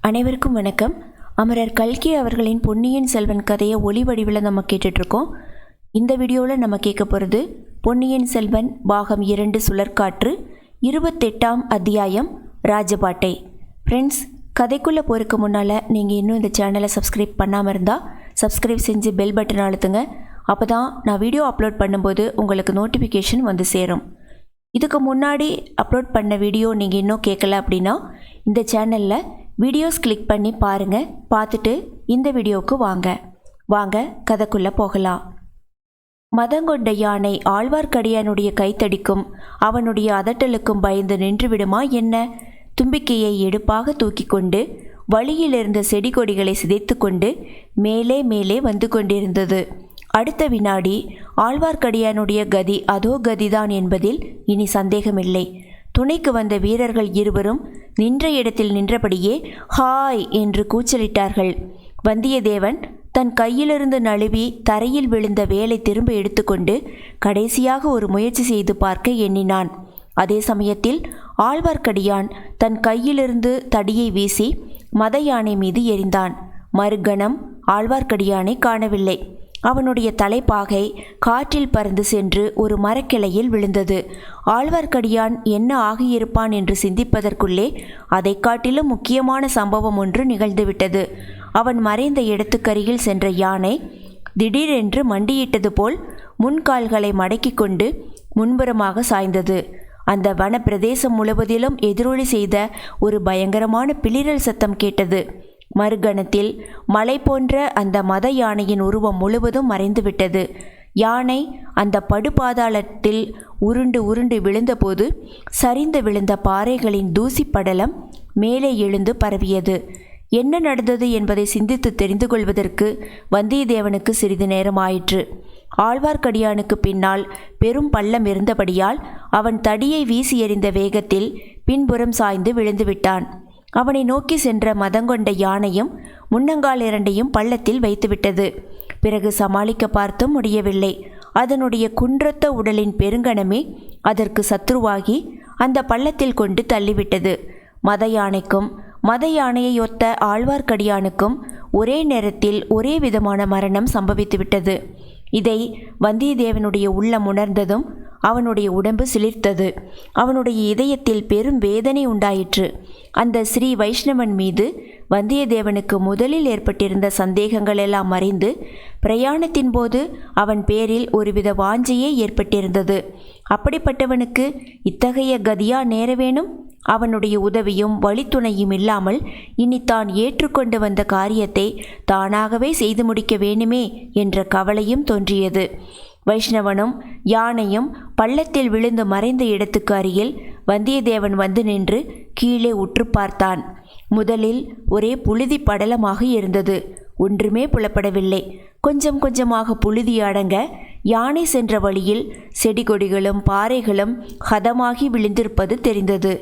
அனைவருக்கும் வணக்கம். அமரர் கல்கி அவர்களின் பொன்னியின் செல்வன் கதையை ஒளி வடிவில் நம்ம கேட்டுட்ருக்கோம். இந்த வீடியோவில் நம்ம கேட்க போகிறது பொன்னியின் செல்வன் பாகம் 2 சுழற்காற்று 28ஆம் அத்தியாயம் ராஜபாட்டை. ஃப்ரெண்ட்ஸ், கதைக்குள்ளே போகிறதுக்கு முன்னால் நீங்கள் இன்னும் இந்த சேனலை சப்ஸ்கிரைப் பண்ணாமல் இருந்தால் சப்ஸ்கிரைப் செஞ்சு பெல் பட்டன் அழுத்துங்க. அப்போ தான் நான் வீடியோ அப்லோட் பண்ணும்போது உங்களுக்கு நோட்டிஃபிகேஷன் வந்து சேரும். இதுக்கு முன்னாடி அப்லோட் பண்ண வீடியோ நீங்கள் இன்னும் கேட்கல அப்படின்னா இந்த சேனலில் வீடியோஸ் கிளிக் பண்ணி பாருங்கள். பார்த்துட்டு இந்த வீடியோவுக்கு வாங்க கதைக்குள்ளே போகலாம். மதங்கொண்ட யானை ஆழ்வார்க்கடியானுடைய கைத்தடிக்கும் அவனுடைய அதட்டலுக்கும் பயந்து நின்று விடுமா என்ன? தும்பிக்கையை எடுப்பாக தூக்கி கொண்டு வழியில் இருந்த செடி கொடிகளை சிதைத்து கொண்டு மேலே மேலே வந்து கொண்டிருந்தது. அடுத்த வினாடி ஆழ்வார்க்கடியானுடைய கதி அதோ கதிதான் என்பதில் இனி சந்தேகமில்லை. துணைக்கு வந்த வீரர்கள் இருவரும் நின்ற இடத்தில் நின்றபடியே ஹாய் என்று கூச்சலிட்டார்கள். வந்தியத்தேவன் தன் கையிலிருந்து நழுவி தரையில் விழுந்த வேலை திரும்ப எடுத்துக்கொண்டு கடைசியாக ஒரு முயற்சி செய்து பார்க்க எண்ணினான். அதே சமயத்தில் ஆழ்வார்க்கடியான் தன் கையிலிருந்து தடியை வீசி மத யானை மீது எறிந்தான். மறுகணம் ஆழ்வார்க்கடியானை காணவில்லை. அவனுடைய தலைப்பாகை காற்றில் பறந்து சென்று ஒரு மரக்கிளையில் விழுந்தது. ஆழ்வார்க்கடியான் என்ன ஆகியிருப்பான் என்று சிந்திப்பதற்குள்ளே அதை காட்டிலும் முக்கியமான சம்பவம் ஒன்று நிகழ்ந்துவிட்டது. அவன் மறைந்த இடத்துக்கருகில் சென்ற யானை திடீரென்று மண்டியிட்டது போல் முன்கால்களை மடக்கி கொண்டு முன்புறமாக சாய்ந்தது. அந்த வன பிரதேசம் முழுவதிலும் எதிரொலி செய்த ஒரு பயங்கரமான பிளிரல் சத்தம் கேட்டது. மறுகணத்தில் மலை போன்ற அந்த மத யானையின் உருவம் முழுவதும் மறைந்துவிட்டது. யானை அந்த படுபாதாளத்தில் உருண்டு உருண்டு விழுந்தபோது சரிந்து விழுந்த பாறைகளின் தூசி படலம் மேலே எழுந்து பரவியது. என்ன நடந்தது என்பதை சிந்தித்து தெரிந்து கொள்வதற்கு வந்தியத்தேவனுக்கு சிறிது நேரம் ஆயிற்று. ஆழ்வார்க்கடியானுக்கு பின்னால் பெரும் பள்ளம் இருந்தபடியால் அவன் தடியை வீசி எறிந்த வேகத்தில் பின்புறம் சாய்ந்து விழுந்துவிட்டான். அவனை நோக்கி சென்ற மதங்கொண்ட யானையும் முன்னங்கால் இரண்டையும் பள்ளத்தில் வைத்துவிட்டது. பிறகு சமாளிக்க பார்த்தும் முடியவில்லை. அதனுடைய குன்றத்த உடலின் பெருங்கணமே அதற்கு சத்ருவாகி அந்த பள்ளத்தில் கொண்டு தள்ளிவிட்டது. மத யானைக்கும் மத யானையை ஒத்த ஆழ்வார்க்கடியானுக்கும் ஒரே நேரத்தில் ஒரே விதமான மரணம் சம்பவித்துவிட்டது. இதை வந்தியத்தேவனுடைய உள்ளம் உணர்ந்ததும் அவனுடைய உடம்பு சிலிர்த்தது. அவனுடைய இதயத்தில் பெரும் வேதனை உண்டாயிற்று. அந்த ஸ்ரீ வைஷ்ணவன் மீது வந்தியத்தேவனுக்கு முதலில் ஏற்பட்டிருந்த சந்தேகங்கள் எல்லாம் மறைந்து பிரயாணத்தின் போது அவன் பேரில் ஒருவித வாஞ்சையே ஏற்பட்டிருந்தது. அப்படிப்பட்டவனுக்கு இத்தகைய கதியா நேர வேணும்? அவனுடைய உதவியும் வழித்துணையும் இல்லாமல் இனி தான் ஏற்றுக்கொண்டு வந்த காரியத்தை தானாகவே செய்து முடிக்க வேணுமே என்ற கவலையும் தோன்றியது. வைஷ்ணவனும் யானையும் பள்ளத்தில் விழுந்து மறைந்த இடத்துக்கு அருகில் வந்தியத்தேவன் வந்து நின்று கீழே உற்று பார்த்தான். முதலில் ஒரே புழுதி படலமாக இருந்தது. ஒன்றுமே புலப்படவில்லை. கொஞ்சம் கொஞ்சமாக புழுதி அடங்க யானை சென்ற வழியில் செடி கொடிகளும் பாறைகளும் ஹதமாகி விழுந்திருப்பது தெரிந்தது.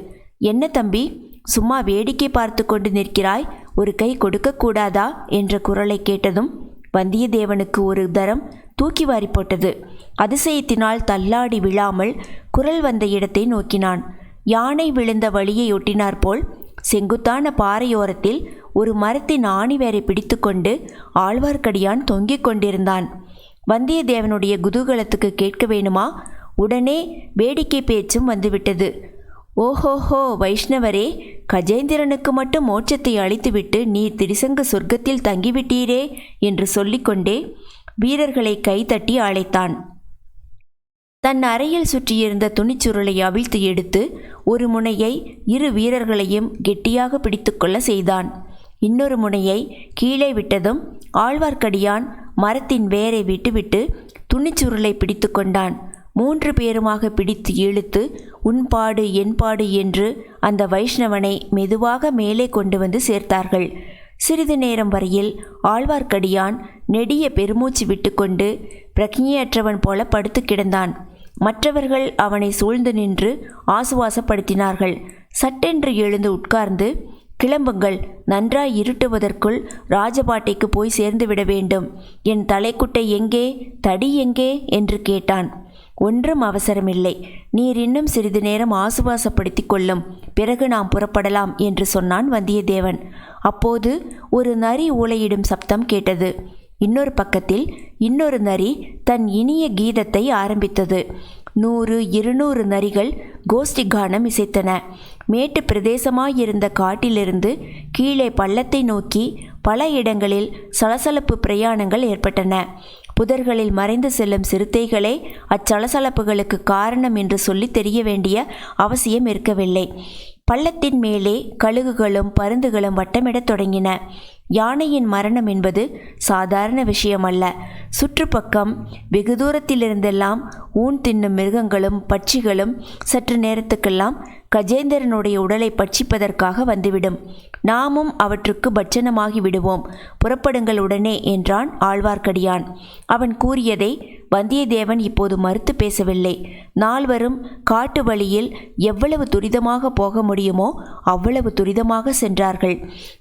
என்ன தம்பி, சும்மா வேடிக்கை பார்த்து கொண்டு நிற்கிறாய்? ஒரு கை கொடுக்கக்கூடாதா என்ற குரலை கேட்டதும் வந்தியத்தேவனுக்கு ஒரு தரம் தூக்கி வாரி போட்டது. அதிசயத்தினால் தள்ளாடி விழாமல் குரல் வந்த இடத்தை நோக்கினான். யானை விழுந்த வழியை ஒட்டினாற்போல் செங்குத்தான பாறையோரத்தில் ஒரு மரத்தின் ஆணிவேரை பிடித்து கொண்டு ஆழ்வார்க்கடியான் தொங்கிக் கொண்டிருந்தான். வந்தியத்தேவனுடைய குதூகலத்துக்கு கேட்க வேணுமா? உடனே வேடிக்கை பேச்சும் வந்துவிட்டது. ஓஹோஹோ வைஷ்ணவரே, கஜேந்திரனுக்கு மட்டும் மோட்சத்தை அளித்துவிட்டு நீர் திரிசங்க சொர்க்கத்தில் தங்கிவிட்டீரே என்று சொல்லிக்கொண்டே வீரர்களை கைதட்டி அழைத்தான். தன் அறையில் சுற்றியிருந்த துணிச்சுருளை அவிழ்த்து எடுத்து ஒரு முனையை இரு வீரர்களையும் கெட்டியாக பிடித்துக்கொள்ள செய்தான். இன்னொரு முனையை கீழே விட்டதும் ஆழ்வார்க்கடியான் மரத்தின் வேரை விட்டுவிட்டு துணிச்சுருளை பிடித்து கொண்டான். 3 பேருமாக பிடித்து இழுத்து உன்பாடு என்பாடு என்று அந்த வைஷ்ணவனை மெதுவாக மேலே கொண்டு வந்து சேர்த்தார்கள். சிறிது நேரம் வரையில் ஆழ்வார்க்கடியான் நெடிய பெருமூச்சு விட்டுக்கொண்டு பிரக்ஞையற்றவன் போல படுத்து கிடந்தான். மற்றவர்கள் அவனை சூழ்ந்து நின்று ஆசுவாசப்படுத்தினார்கள். சட்டென்று எழுந்து உட்கார்ந்து, கிளம்புங்கள், நன்றாய் இருட்டுவதற்குள் ராஜபாட்டைக்கு போய் சேர்ந்துவிட வேண்டும். என் தலைக்குட்டை எங்கே, தடி எங்கே என்று கேட்டான். ஒன்றும் அவசரமில்லை. நீர் இன்னும் சிறிது நேரம் ஆசுவாசப்படுத்திக் கொள்ளும், பிறகு நாம் புறப்படலாம் என்று சொன்னான் வந்தியத்தேவன். அப்போது ஒரு நரி ஊளையிடும் சப்தம் கேட்டது. இன்னொரு பக்கத்தில் இன்னொரு நரி தன் இனிய கீதத்தை ஆரம்பித்தது. 100, 200 நரிகள் கோஷ்டி கானம் இசைத்தன. மேட்டு பிரதேசமாயிருந்த காட்டிலிருந்து கீழே பள்ளத்தை நோக்கி பல இடங்களில் சலசலப்பு பிரயாணங்கள் ஏற்பட்டன. புதர்களில் மறைந்து செல்லும் சிறுத்தைகளே அச்சலசலப்புகளுக்கு காரணம் என்று சொல்லி தெரிய வேண்டிய அவசியம் இருக்கவில்லை. பள்ளத்தின் மேலே கழுகுகளும் பருந்துகளும் வட்டமிடத் தொடங்கின. யானையின் மரணம் என்பது சாதாரண விஷயமல்ல. சுற்றுப்பக்கம் வெகு தூரத்திலிருந்தெல்லாம் ஊன் தின்னும் மிருகங்களும் பட்சிகளும் சற்று நேரத்துக்கெல்லாம் கஜேந்திரனுடைய உடலை பட்சிப்பதற்காக வந்துவிடும். நாமும் அவற்றுக்கு பட்சணமாகி விடுவோம். புறப்படுங்கள் உடனே என்றான் ஆழ்வார்க்கடியான். அவன் கூறியதை வந்தியத்தேவன் இப்போது மறுத்து பேசவில்லை. நால்வரும் காட்டு வழியில் எவ்வளவு துரிதமாக போக முடியுமோ அவ்வளவு துரிதமாக சென்றார்கள்.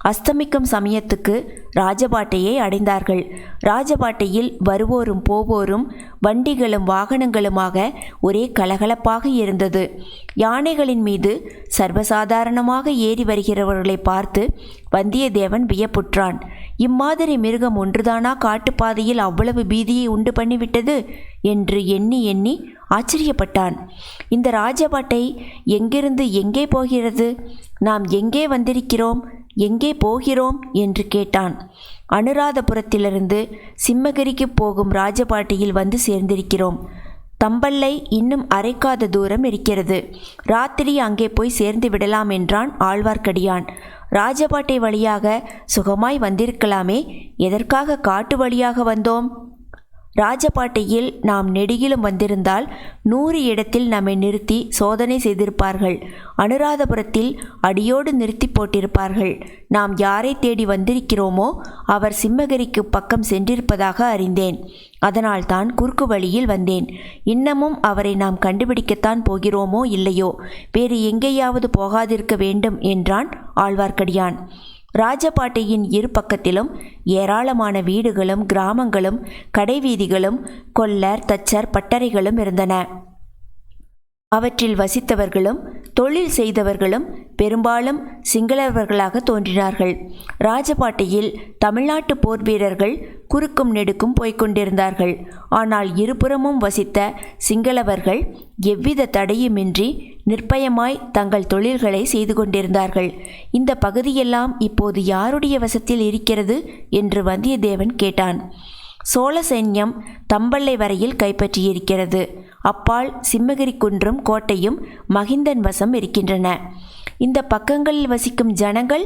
அஸ்தமிக்கும் சமயத்துக்கு ராஜபாட்டையை அடைந்தார்கள். ராஜபாட்டையில் வருவோரும் போவோரும் வண்டிகளும் வாகனங்களுமாக ஒரே கலகலப்பாக இருந்தது. யானைகளின் மீது சர்வசாதாரணமாக ஏறி வருகிறவர்களை பார்த்து வந்தியத்தேவன் வியப்புற்றான். இம்மாதிரி மிருகம் ஒன்றுதானா காட்டுப்பாதையில் அவ்வளவு பீதியை உண்டு பண்ணிவிட்டது என்று எண்ணி எண்ணி ஆச்சரியப்பட்டான். இந்த ராஜபாட்டை எங்கிருந்து எங்கே போகிறது? நாம் எங்கே வந்திருக்கிறோம், எங்கே போகிறோம் என்று கேட்டான். அனுராதபுரத்திலிருந்து சிம்மகிரிக்கு போகும் ராஜபாட்டையில் வந்து சேர்ந்திருக்கிறோம். தம்பல்லை இன்னும் அரைக்காத தூரம் இருக்கிறது. ராத்திரி அங்கே போய் சேர்ந்து விடலாம் என்றான் ஆழ்வார்க்கடியான். ராஜபாட்டை வழியாக சுகமாய் வந்திருக்கலாமே, எதற்காக காட்டு வழியாக வந்தோம்? ராஜபாட்டையில் நாம் நெடுகிலும் வந்திருந்தால் 100 இடத்தில் நம்மை நிறுத்தி சோதனை செய்திருப்பார்கள். அனுராதபுரத்தில் அடியோடு நிறுத்தி போட்டிருப்பார்கள். நாம் யாரை தேடி வந்திருக்கிறோமோ அவர் சிம்மகிரிக்கு பக்கம் சென்றிருப்பதாக அறிந்தேன். அதனால்தான் குறுக்கு வழியில் வந்தேன். இன்னமும் அவரை நாம் கண்டுபிடிக்கத்தான் போகிறோமோ இல்லையோ, வேறு எங்கேயாவது போகாதிருக்க வேண்டும் என்றான் ஆழ்வார்க்கடியான். ராஜபாட்டையின் இரு பக்கத்திலும் ஏராளமான வீடுகளும் கிராமங்களும் கடைவீதிகளும் கொல்லர் தச்சர் பட்டறைகளும் இருந்தன. அவற்றில் வசித்தவர்களும் தொழில் செய்தவர்களும் பெரும்பாலும் சிங்களவர்களாக தோன்றினார்கள். ராஜபாட்டையில் தமிழ்நாட்டு போர் வீரர்கள் குறுக்கும் நெடுக்கும் போய்கொண்டிருந்தார்கள். ஆனால் இருபுறமும் வசித்த சிங்களவர்கள் எவ்வித தடையுமின்றி நிர்பயமாய் தங்கள் தொழில்களை செய்து கொண்டிருந்தார்கள். இந்த பகுதியெல்லாம் இப்போது யாருடைய வசத்தில் இருக்கிறது என்று வந்தியத்தேவன் கேட்டான். சோழ சைன்யம் தம்பல்லை வரையில் கைப்பற்றியிருக்கிறது. அப்பால் சிம்மகிரி குன்றும் கோட்டையும் மகிந்தன் வசம் இருக்கின்றன. இந்த பக்கங்களில் வசிக்கும் ஜனங்கள்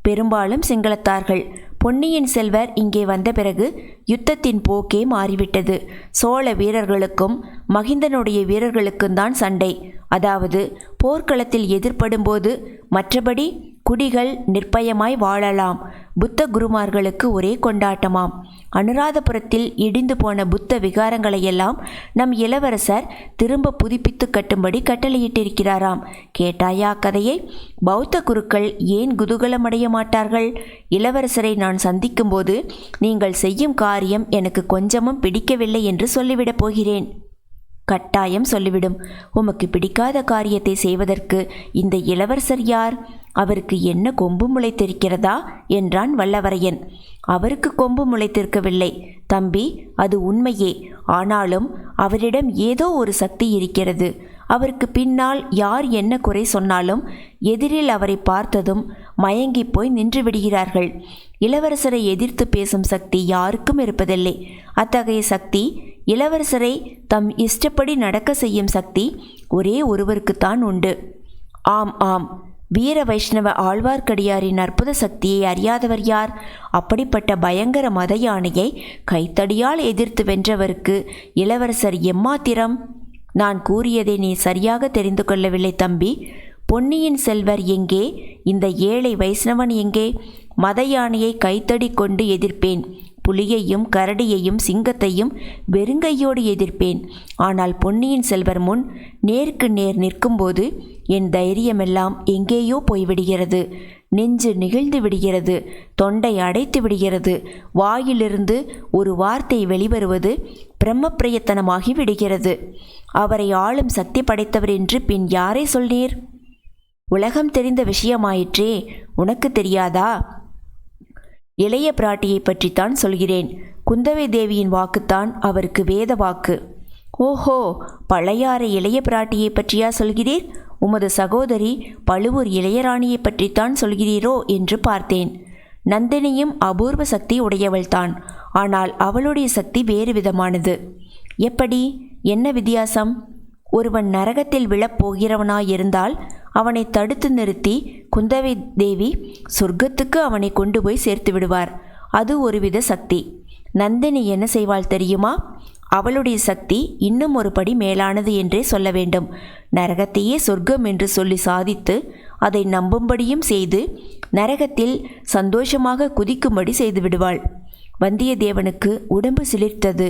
பெரும்பாலும் சிங்களத்தார்கள். பொன்னியின் செல்வர் இங்கே வந்த பிறகு யுத்தத்தின் போக்கே மாறிவிட்டது. சோழ வீரர்களுக்கும் மகிந்தனுடைய வீரர்களுக்கும் தான் சண்டை. அதாவது போர்க்களத்தில் எதிர்படும்போது. மற்றபடி குடிகள் நிர்பயமாய் வாழலாம். புத்த குருமார்களுக்கு ஒரே கொண்டாட்டமாம். அனுராதபுரத்தில் இடிந்து போன புத்த விகாரங்களையெல்லாம் நம் இளவரசர் திரும்ப புதுப்பித்து கட்டும்படி கட்டளையிட்டிருக்கிறாராம். கேட்டாயா கதையை? பௌத்த குருக்கள் ஏன் குதூகலமடைய மாட்டார்கள்? இளவரசரை நான் சந்திக்கும்போது நீங்கள் செய்யும் காரியம் எனக்கு கொஞ்சமும் பிடிக்கவில்லை என்று சொல்லிவிடப் போகிறேன். கட்டாயம் சொல்லிவிடும். உமக்கு பிடிக்காத காரியத்தை செய்வதற்கு இந்த இளவரசர் யார்? அவருக்கு என்ன கொம்பு முளைத்திருக்கிறதா என்றான் வல்லவரையன். அவருக்கு கொம்பு முளைத்திருக்கவில்லை தம்பி, அது உண்மையே. ஆனாலும் அவரிடம் ஏதோ ஒரு சக்தி இருக்கிறது. அவருக்கு பின்னால் யார் என்ன குறை சொன்னாலும் எதிரில் அவரை பார்த்ததும் மயங்கி போய் நின்று விடுகிறார்கள். இளவரசரை எதிர்த்து பேசும் சக்தி யாருக்கும் இருப்பதில்லை. அத்தகைய சக்தி, இளவரசரை தம் இஷ்டப்படி நடக்க செய்யும் சக்தி ஒரே ஒருவருக்குத்தான் உண்டு. ஆம் ஆம், வீர வைஷ்ணவ ஆழ்வார்க்கடியாரின் அற்புத சக்தியை அறியாதவர் யார்? அப்படிப்பட்ட பயங்கர மத யானையை கைத்தடியால் எதிர்த்து வென்றவருக்கு இளவரசர் எம்மாத்திரம்? நான் கூறியதை நீ சரியாக தெரிந்து கொள்ளவில்லை தம்பி. பொன்னியின் செல்வர் எங்கே? இந்த ஏழை வைஷ்ணவன் எங்கே? மத யானையை கைத்தடி கொண்டு எதிர்ப்பேன். புலியையும் கரடியையும் சிங்கத்தையும் வெறுங்கையோடு எதிர்ப்பேன். ஆனால் பொன்னியின் செல்வர் முன் நேருக்கு நேர் நிற்கும்போது என் தைரியமெல்லாம் எங்கேயோ போய்விடுகிறது. நெஞ்சு நெகிழ்ந்து விடுகிறது. தொண்டை அடைத்து விடுகிறது. வாயிலிருந்து ஒரு வார்த்தை வெளிவருவது பிரம்மப்பிரயத்தனமாகி விடுகிறது. அவரை ஆளும் சக்தி படைத்தவர் என்று பின் யாரை சொல்னீர்? உலகம் தெரிந்த விஷயமாயிற்றே, உனக்கு தெரியாதா? இளைய பிராட்டியை பற்றித்தான் சொல்கிறேன். குந்தவை தேவியின் வாக்குத்தான் அவருக்கு வேத வாக்கு. ஓஹோ, பழையாறை இளைய பிராட்டியை பற்றியா சொல்கிறீர்? உமது சகோதரி பழுவூர் இளையராணியை பற்றித்தான் சொல்கிறீரோ என்று பார்த்தேன். நந்தினியும் அபூர்வ சக்தி உடையவள்தான். ஆனால் அவளுடைய சக்தி வேறு விதமானது. எப்படி? என்ன வித்தியாசம்? ஒருவன் நரகத்தில் விழப்போகிறவனாயிருந்தால் அவனை தடுத்து நிறுத்தி குந்தவை தேவி சொர்க்கத்துக்கு அவனை கொண்டு போய் சேர்த்து விடுவார். அது ஒருவித சக்தி. நந்தினி என்ன செய்வாள் தெரியுமா? அவளுடைய சக்தி இன்னும் ஒரு படி மேலானது என்றே சொல்ல வேண்டும். நரகத்தையே சொர்க்கம் என்று சொல்லி சாதித்து அதை நம்பும்படியும் செய்து நரகத்தில் சந்தோஷமாக குதிக்கும்படி செய்து விடுவாள். வந்தியத்தேவனுக்கு உடம்பு சிலிர்த்தது.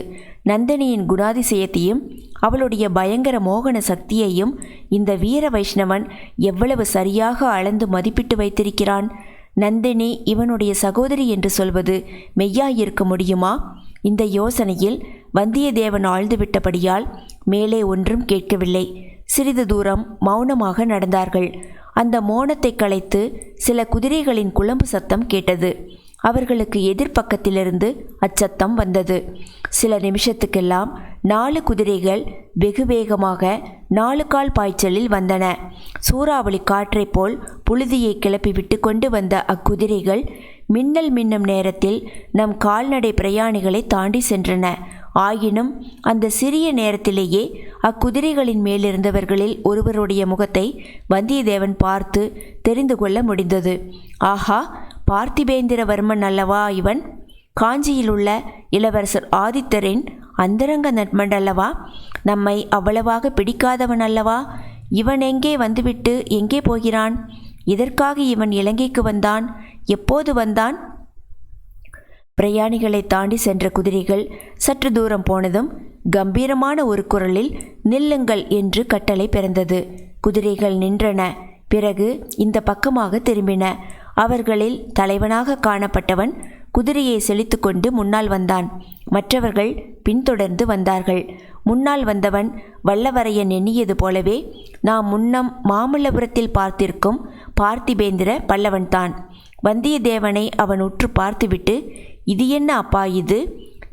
நந்தினியின் குணாதிசயத்தையும் அவளுடைய பயங்கர மோகன சக்தியையும் இந்த வீர வைஷ்ணவன் எவ்வளவு சரியாக அளந்து மதிப்பிட்டு வைத்திருக்கிறான். நந்தினி இவனுடைய சகோதரி என்று சொல்வது மெய்யாயிருக்க முடியுமா? இந்த யோசனையில் வந்தியத்தேவன் ஆழ்ந்துவிட்டபடியால் மேலே ஒன்றும் கேட்கவில்லை. சிறிது தூரம் மௌனமாக நடந்தார்கள். அந்த மௌனத்தை கலைத்து சில குதிரைகளின் குளம்பு சத்தம் கேட்டது. அவர்களுக்கு எதிர்பக்கத்திலிருந்து அச்சத்தம் வந்தது. சில நிமிஷத்துக்கெல்லாம் 4 குதிரைகள் வெகு வேகமாக 4 கால் பாய்ச்சலில் வந்தன. சூறாவளி காற்றைப் போல் புழுதியை கிளப்பிவிட்டு கொண்டு வந்த அக்குதிரைகள் மின்னல் மின்னும் நேரத்தில் நம் கால்நடை பிரயாணிகளை தாண்டி சென்றன. ஆயினும் அந்த சிறிய நேரத்திலேயே அக்குதிரைகளின் மேலிருந்தவர்களில் ஒருவருடைய முகத்தை வந்தியத்தேவன் பார்த்து தெரிந்து கொள்ள முடிந்தது. ஆஹா, பார்த்திபேந்திரவர்மன் அல்லவா இவன்? காஞ்சியிலுள்ள இளவரசர் ஆதித்தரின் அந்தரங்க நண்பன் அல்லவா? நம்மை அவ்வளவாக பிடிக்காதவன் அல்லவா? இவன் எங்கே வந்துவிட்டு எங்கே போகிறான்? இதற்காக இவன் இலங்கைக்கு வந்தான்? எப்போது வந்தான்? பிரயாணிகளை தாண்டி சென்ற குதிரைகள் சற்று தூரம் போனதும் கம்பீரமான ஒரு குரலில் நில்லுங்கள் என்று கட்டளை பிறந்தது. குதிரைகள் நின்றன. பிறகு இந்த பக்கமாக திரும்பின. அவர்களில் தலைவனாக காணப்பட்டவன் குதிரையை செலுத்து கொண்டு முன்னால் வந்தான். மற்றவர்கள் பின்தொடர்ந்து வந்தார்கள். முன்னால் வந்தவன் வல்லவரையன் எண்ணியது போலவே நாம் முன்னம் மாமல்லபுரத்தில் பார்த்திருக்கும் பார்த்திபேந்திர பல்லவன்தான். வந்தியத்தேவனை அவன் உற்று பார்த்துவிட்டு, இது என்ன அப்பா இது?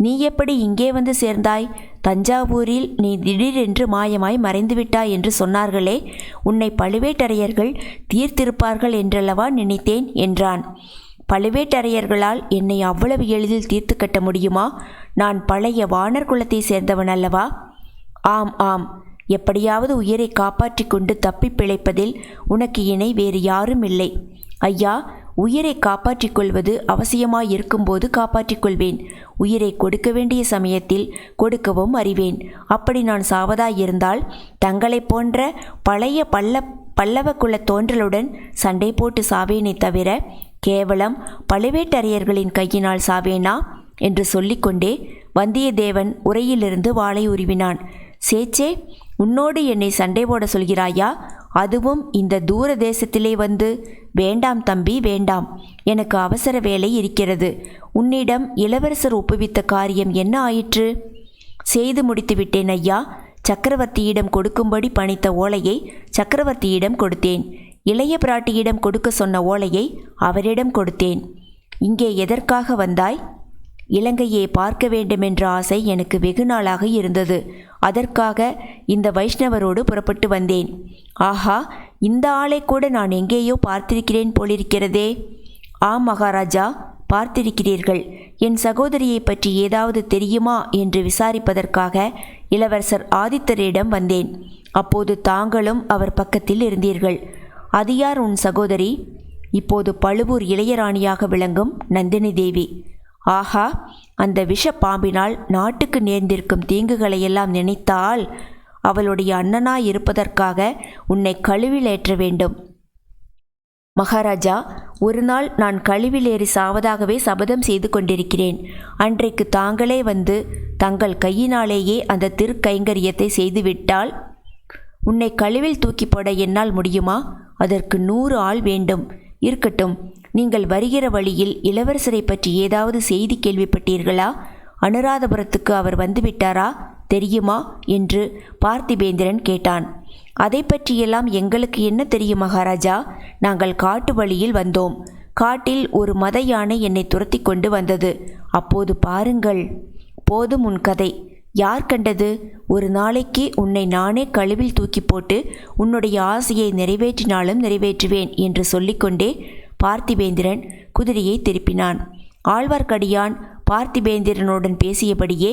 நீ எப்படி இங்கே வந்து சேர்ந்தாய்? தஞ்சாவூரில் நீ திடீரென்று மாயமாய் மறைந்துவிட்டாய் என்று சொன்னார்களே, உன்னை பழுவேட்டரையர்கள் தீர்த்திருப்பார்கள் என்றல்லவா நினைத்தேன் என்றான். பழுவேட்டரையர்களால் என்னை அவ்வளவு எளிதில் தீர்த்து கட்ட முடியுமா? நான் பழைய வானர் குலத்தை சேர்ந்தவன் அல்லவா? ஆம் ஆம், எப்படியாவது உயிரை காப்பாற்றி கொண்டு தப்பி பிழைப்பதில் உனக்கு இணை வேறு யாரும் இல்லை. ஐயா, உயிரை காப்பாற்றிக் கொள்வது அவசியமாயிருக்கும்போது காப்பாற்றிக் கொள்வேன். உயிரை கொடுக்க வேண்டிய சமயத்தில் கொடுக்கவும் அறிவேன். அப்படி நான் சாவதாயிருந்தால் தங்களைப் போன்ற பழைய பல்லவ குல தோன்றலுடன் சண்டை போட்டு சாவேனே தவிர கேவலம் பழுவேட்டரையர்களின் கையினால் சாவேனா என்று சொல்லிக்கொண்டே வந்தியத்தேவன் உரையிலிருந்து வாளை உருவினான். சேச்சே, உன்னோடு என்னை சண்டை போட சொல்கிறாயா? அதுவும் இந்த தூர தேசத்திலே வந்து? வேண்டாம் தம்பி, வேண்டாம். எனக்கு அவசர வேலை இருக்கிறது. உன்னிடம் இளவரசர் ஒப்புவித்த காரியம் என்ன ஆயிற்று? செய்து முடித்து விட்டேன் ஐயா. சக்கரவர்த்தியிடம் கொடுக்கும்படி பணித்த ஓலையை சக்கரவர்த்தியிடம் கொடுத்தேன். இளைய பிராட்டியிடம் கொடுக்க சொன்ன ஓலையை அவரிடம் கொடுத்தேன். இங்கே எதற்காக வந்தாய்? இலங்கையை பார்க்க வேண்டுமென்ற ஆசை எனக்கு வெகு நாளாக இருந்தது. அதற்காக இந்த வைஷ்ணவரோடு புறப்பட்டு வந்தேன். ஆஹா, இந்த ஆளை கூட நான் எங்கேயோ பார்த்திருக்கிறேன் போலிருக்கிறதே. ஆம் மகாராஜா, பார்த்திருக்கிறீர்கள். என் சகோதரியை பற்றி ஏதாவது தெரியுமா என்று விசாரிப்பதற்காக இளவரசர் ஆதித்தரிடம் வந்தேன். அப்போது தாங்களும் அவர் பக்கத்தில் இருந்தீர்கள். அது யார் உன் சகோதரி? இப்போது பழுவூர் இளையராணியாக விளங்கும் நந்தினி தேவி. ஆஹா, அந்த விஷ பாம்பினால் நாட்டுக்கு நேர்ந்திருக்கும் தீங்குகளையெல்லாம் நினைத்தால் அவளுடைய அண்ணனாய் இருப்பதற்காக உன்னை கழுவில் ஏற்ற வேண்டும். மகாராஜா, ஒரு நாள் நான் கழிவில் ஏறி சாவதாகவே சபதம் செய்து கொண்டிருக்கிறேன். அன்றைக்கு தாங்களே வந்து தங்கள் கையினாலேயே அந்த திருக்கைங்கரியத்தை செய்துவிட்டால் உன்னை கழிவில் தூக்கி போட என்னால் முடியுமா? அதற்கு 100 ஆள் வேண்டும். இருக்கட்டும், நீங்கள் வருகிற வழியில் இளவரசரை பற்றி ஏதாவது செய்தி கேள்விப்பட்டீர்களா? அனுராதபுரத்துக்கு அவர் வந்துவிட்டாரா தெரியுமா என்று பார்த்திபேந்திரன் கேட்டான். அதை பற்றியெல்லாம் எங்களுக்கு என்ன தெரியும் மகாராஜா? நாங்கள் காட்டு வழியில் வந்தோம். காட்டில் ஒரு மத யானை என்னை துரத்தி கொண்டு வந்தது. அப்போது பாருங்கள். போதும் உன் கதை. யார் கண்டது? ஒரு நாளைக்கு உன்னை நானே கழுவில் தூக்கி போட்டு உன்னுடைய ஆசையை நிறைவேற்றினாலும் நிறைவேற்றுவேன் என்று சொல்லிக்கொண்டே பார்த்திபேந்திரன் குதிரையை திருப்பினான். ஆழ்வார்க்கடியான் பார்த்திபேந்திரனுடன் பேசியபடியே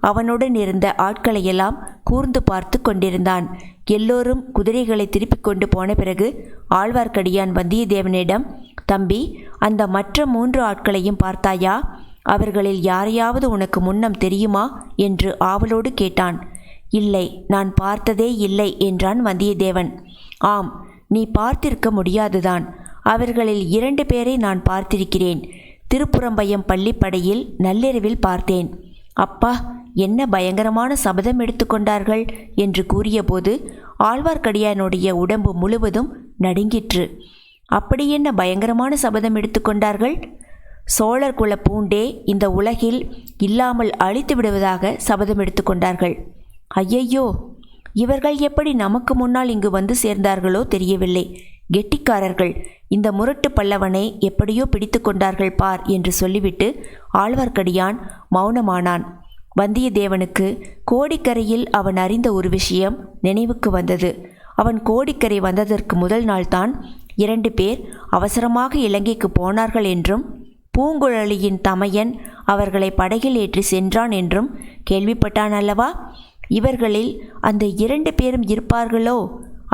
அவனுடன் இருந்த ஆட்களையெல்லாம் கூர்ந்து பார்த்து கொண்டிருந்தான். எல்லோரும் குதிரைகளை திருப்பிக் கொண்டு போன பிறகு ஆழ்வார்க்கடியான் வந்தியத்தேவனிடம், தம்பி, அந்த மற்ற 3 ஆட்களையும் பார்த்தாயா? அவர்களில் யாரையாவது உனக்கு முன்னம் தெரியுமா என்று ஆவலோடு கேட்டான். இல்லை, நான் பார்த்ததே இல்லை என்றான் வந்தியத்தேவன். ஆம், நீ பார்த்திருக்க முடியாதுதான். அவர்களில் 2 பேரை நான் பார்த்திருக்கிறேன். திருப்புறம்பயம் பள்ளிப்படையில் நள்ளிரவில் பார்த்தேன். அப்பா, என்ன பயங்கரமான சபதம் எடுத்துக்கொண்டார்கள் என்று கூறியபோது ஆழ்வார்க்கடியானுடைய உடம்பு முழுவதும் நடுங்கிற்று. அப்படி என்ன பயங்கரமான சபதம் எடுத்துக்கொண்டார்கள்? சோழர் குல பூண்டே இந்த உலகில் இல்லாமல் அழித்து விடுவதாக சபதம் எடுத்துக்கொண்டார்கள். ஐயையோ, இவர்கள் எப்படி நமக்கு முன்னால் இங்கு வந்து சேர்ந்தார்களோ தெரியவில்லை. கெட்டிக்காரர்கள். இந்த முரட்டு பல்லவனை எப்படியோ பிடித்து கொண்டார்கள் பார் என்று சொல்லிவிட்டு ஆழ்வார்க்கடியான் மௌனமானான். வந்தியத்தேவனுக்கு கோடிக்கரையில் அவன் அறிந்த ஒரு விஷயம் நினைவுக்கு வந்தது. அவன் கோடிக்கரை வந்ததற்கு முதல் நாள்தான் 2 பேர் அவசரமாக இலங்கைக்கு போனார்கள் என்றும் பூங்குழலியின் தமையன் அவர்களை படகில் ஏற்றி சென்றான் என்றும் கேள்விப்பட்டான் அல்லவா? இவர்களில் அந்த 2 பேரும் இருப்பார்களோ?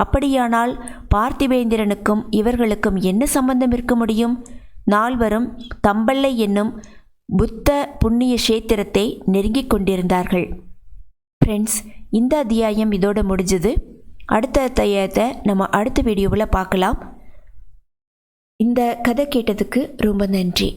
அப்படியானால் பார்த்திபேந்திரனுக்கும் இவர்களுக்கும் என்ன சம்பந்தம் இருக்க முடியும்? நால்வரும் தம்பல்லை என்னும் புத்த புண்ணிய கஷேத்திரத்தை நெருங்கிக் கொண்டிருந்தார்கள். ஃப்ரெண்ட்ஸ், இந்த அத்தியாயம் இதோட முடிஞ்சது. அடுத்த அத்தியாயத்தை நம்ம அடுத்த வீடியோவில் பார்க்கலாம். இந்த கதை கேட்டதுக்கு ரொம்ப நன்றி.